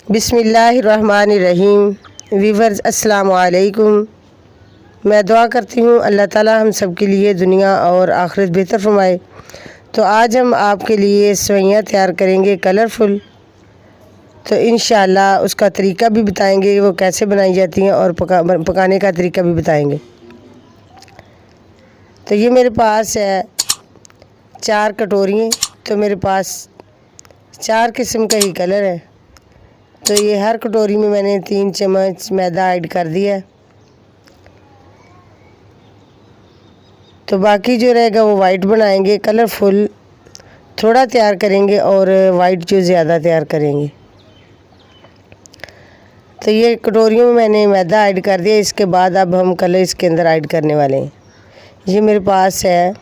बिस्मिल्लाहिर्रहमानिर्रहीम। वीवर्स अस्सलामु अलैकुम। मैं दुआ करती हूँ अल्लाह ताला हम सब के लिए दुनिया और आखिरत बेहतर फरमाए। तो आज हम आपके लिए सेवइयाँ तैयार करेंगे कलरफुल। तो इंशाअल्लाह उसका तरीका भी बताएंगे, वो कैसे बनाई जाती हैं और पकाने का तरीका भी बताएंगे। तो ये मेरे पास है 4 कटोरियाँ। तो मेरे पास 4 किस्म का ही कलर है। तो ये हर कटोरी में मैंने 3 चम्मच मैदा ऐड कर दिया है। तो बाकी जो रहेगा वो वाइट बनाएंगे, कलरफुल थोड़ा तैयार करेंगे और वाइट जो ज़्यादा तैयार करेंगे। तो ये कटोरियों में मैंने मैदा ऐड कर दिया। इसके बाद अब हम कलर इसके अंदर ऐड करने वाले हैं। ये मेरे पास है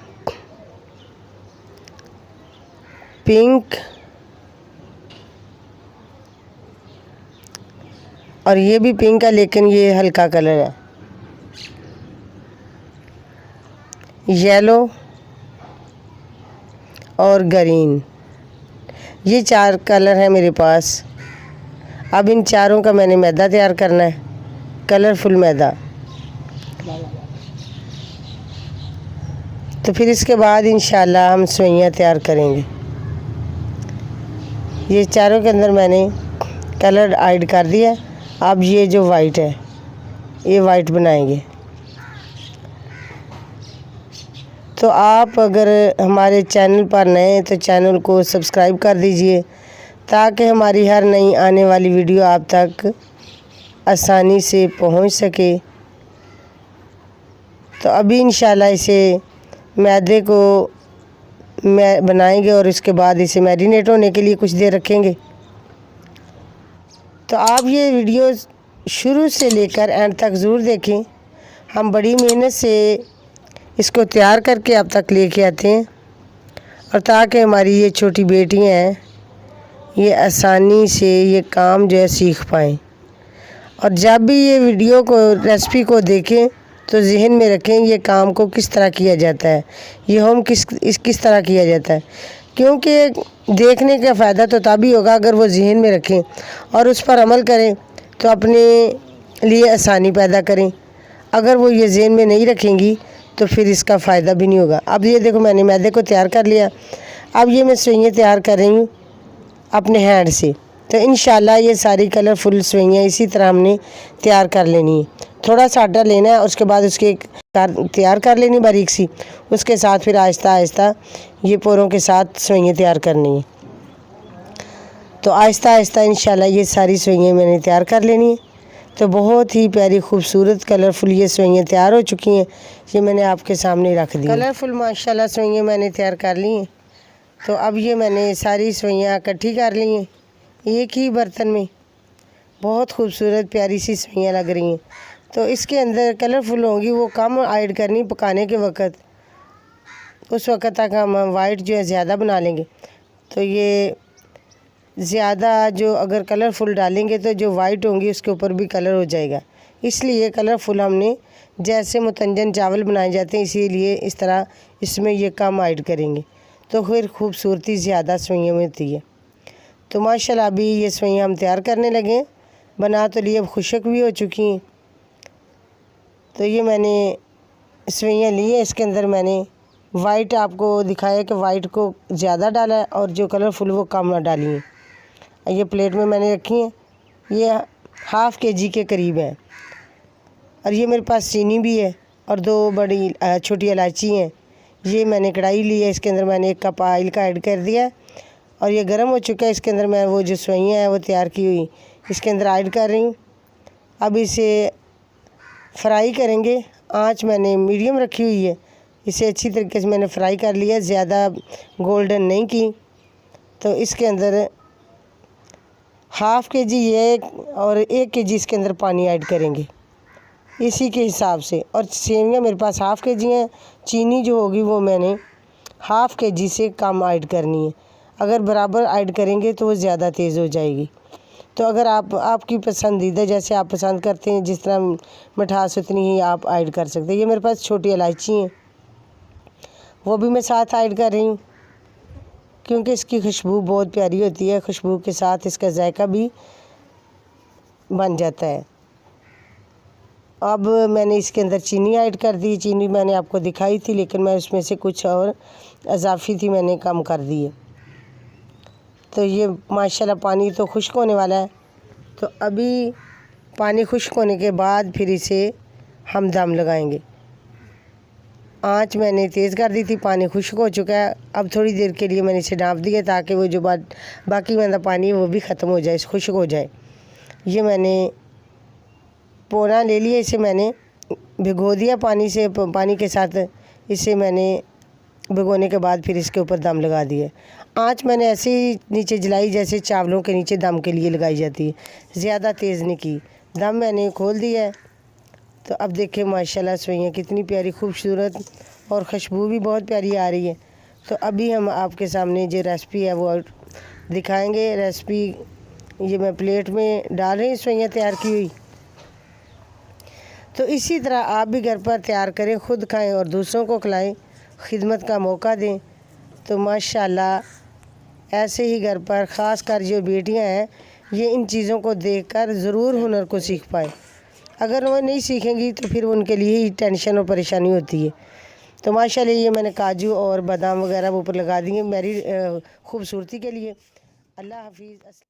पिंक और ये भी पिंक है, लेकिन ये हल्का कलर है। येलो और ग्रीन, ये 4 कलर हैं मेरे पास। अब इन चारों का मैंने मैदा तैयार करना है, कलरफुल मैदा। तो फिर इसके बाद इंशाल्लाह हम सेवइयाँ तैयार करेंगे। ये चारों के अंदर मैंने कलर ऐड कर दिया। अब ये जो वाइट है, ये वाइट बनाएंगे। तो आप अगर हमारे चैनल पर नए हैं तो चैनल को सब्सक्राइब कर दीजिए, ताकि हमारी हर नई आने वाली वीडियो आप तक आसानी से पहुंच सके। तो अभी इंशाल्लाह इसे मैदे को बनाएंगे और इसके बाद इसे मैरिनेट होने के लिए कुछ देर रखेंगे। तो आप ये वीडियो शुरू से लेकर एंड तक ज़रूर देखें। हम बड़ी मेहनत से इसको तैयार करके आप तक लेके आते हैं, और ताकि हमारी ये छोटी बेटियां हैं ये आसानी से ये काम जो है सीख पाएँ। और जब भी ये वीडियो को रेसिपी को देखें तो जहन में रखें ये काम को किस तरह किया जाता है, ये होम किस तरह किया जाता है। क्योंकि देखने का फ़ायदा तो तभी होगा अगर वो जहन में रखें और उस पर अमल करें, तो अपने लिए आसानी पैदा करें। अगर वो ये जहन में नहीं रखेंगी तो फिर इसका फ़ायदा भी नहीं होगा। अब ये देखो मैंने मैदे को तैयार कर लिया। अब ये मैं सेवइयाँ तैयार कर रही हूँ अपने हैंड से। तो इंशाल्लाह ये सारी कलरफुल सेवइयाँ इसी तरह हमने तैयार कर लेनी है। थोड़ा सा आटा लेना है, उसके बाद उसके तैयार कर लेनी बारीक सी। उसके साथ फिर आहिस्ता आहिस्ता ये पोरों के साथ सेवइयाँ तैयार करनी है। तो आहिस्ता आहिस्ता इंशाल्लाह ये सारी सेवइयाँ मैंने तैयार कर लेनी है। तो बहुत ही प्यारी खूबसूरत कलरफुल ये सेवइयाँ तैयार हो चुकी हैं। ये मैंने आपके सामने रख दी कलरफुल माशाल्लाह सेवइयाँ मैंने तैयार कर ली हैं। तो अब ये मैंने सारी सेवइयाँ इकट्ठी कर ली हैं एक ही बर्तन में। बहुत खूबसूरत प्यारी सी सेवइयाँ लग रही हैं। तो इसके अंदर कलरफुल होंगी वो कम ऐड करनी पकाने के वक़्त। उस वक़्त तक हम वाइट जो है ज़्यादा बना लेंगे। तो ये ज़्यादा जो अगर कलरफुल डालेंगे तो जो वाइट होंगी उसके ऊपर भी कलर हो जाएगा। इसलिए कलरफुल हमने जैसे मुतंजन चावल बनाए जाते हैं इसीलिए इस तरह इसमें ये कम ऐड करेंगे, तो फिर खूबसूरती ज़्यादा सेवइयों में होती है। तो माशाल्लाह अभी ये सेवइयाँ हम तैयार करने लगे। बना तो लिए, अब खुशक भी हो चुकी हैं। तो ये मैंने सेवइयाँ ली है। इसके अंदर मैंने वाइट आपको दिखाया कि वाइट को ज़्यादा डाला है और जो कलरफुल वो कम ना डाली है। ये प्लेट में मैंने रखी है। ये ½ kg के करीब है। और ये मेरे पास चीनी भी है और 2 बड़ी छोटी इलायची हैं। ये मैंने कढ़ाई ली है, इसके अंदर मैंने 1 कप ऑयल का ऐड कर दिया और ये गर्म हो चुका है। इसके अंदर मैं वो जो सेवइयाँ हैं वो तैयार की हुई इसके अंदर ऐड कर रही हूँ। अब इसे फ्राई करेंगे। आँच मैंने मीडियम रखी हुई है। इसे अच्छी तरीके से मैंने फ्राई कर लिया, ज़्यादा गोल्डन नहीं की। तो इसके अंदर ½ kg ये और 1 kg इसके अंदर पानी ऐड करेंगे इसी के हिसाब से। और सेवइयाँ मेरे पास ½ kg हैं। चीनी जो होगी वो मैंने ½ kg से कम ऐड करनी है। अगर बराबर ऐड करेंगे तो वो ज़्यादा तेज़ हो जाएगी। तो अगर आपकी पसंदीदा जैसे आप पसंद करते हैं जिस तरह मिठास उतनी ही आप ऐड कर सकते हैं। ये मेरे पास छोटी इलायची हैं, वो भी मैं साथ ऐड कर रही हूँ क्योंकि इसकी खुशबू बहुत प्यारी होती है। खुशबू के साथ इसका जायका भी बन जाता है। अब मैंने इसके अंदर चीनी ऐड कर दी। चीनी मैंने आपको दिखाई थी, लेकिन मैं उसमें से कुछ और इजाफी थी, मैंने कम कर दी है। तो ये माशाल्लाह पानी तो खुश्क होने वाला है। तो अभी पानी खुश्क होने के बाद फिर इसे हम दम लगाएंगे। आँच मैंने तेज़ कर दी थी, पानी खुश्क हो चुका है। अब थोड़ी देर के लिए मैंने इसे ढाँप दिया ताकि वो जो बाकी वाला पानी है वो भी ख़त्म हो जाए, खुश्क हो जाए। ये मैंने पोना ले लिया, इसे मैंने भिगो दिया पानी के साथ। इसे मैंने भिगोने के बाद फिर इसके ऊपर दम लगा दिया। आँच मैंने ऐसे ही नीचे जलाई जैसे चावलों के नीचे दम के लिए लगाई जाती है, ज़्यादा तेज़ नहीं की। दम मैंने खोल दिया है। तो अब देखें माशाल्लाह सेवइयाँ कितनी प्यारी खूबसूरत और खुशबू भी बहुत प्यारी आ रही है। तो अभी हम आपके सामने जो रेसिपी है वो दिखाएंगे। रेसिपी ये मैं प्लेट में डाल रही हूँ सेवइयाँ तैयार की हुई। तो इसी तरह आप भी घर पर तैयार करें, ख़ुद खाएं और दूसरों को खिलाएं, खिदमत का मौका दें। तो माशाल्लाह ऐसे ही घर पर ख़ास कर जो बेटियां हैं ये इन चीज़ों को देखकर ज़रूर हुनर को सीख पाएँ। अगर वो नहीं सीखेंगी तो फिर उनके लिए ही टेंशन और परेशानी होती है। तो माशाल्लाह ये मैंने काजू और बादाम वगैरह ऊपर लगा दिए मेरी खूबसूरती के लिए। अल्लाह हाफिज़।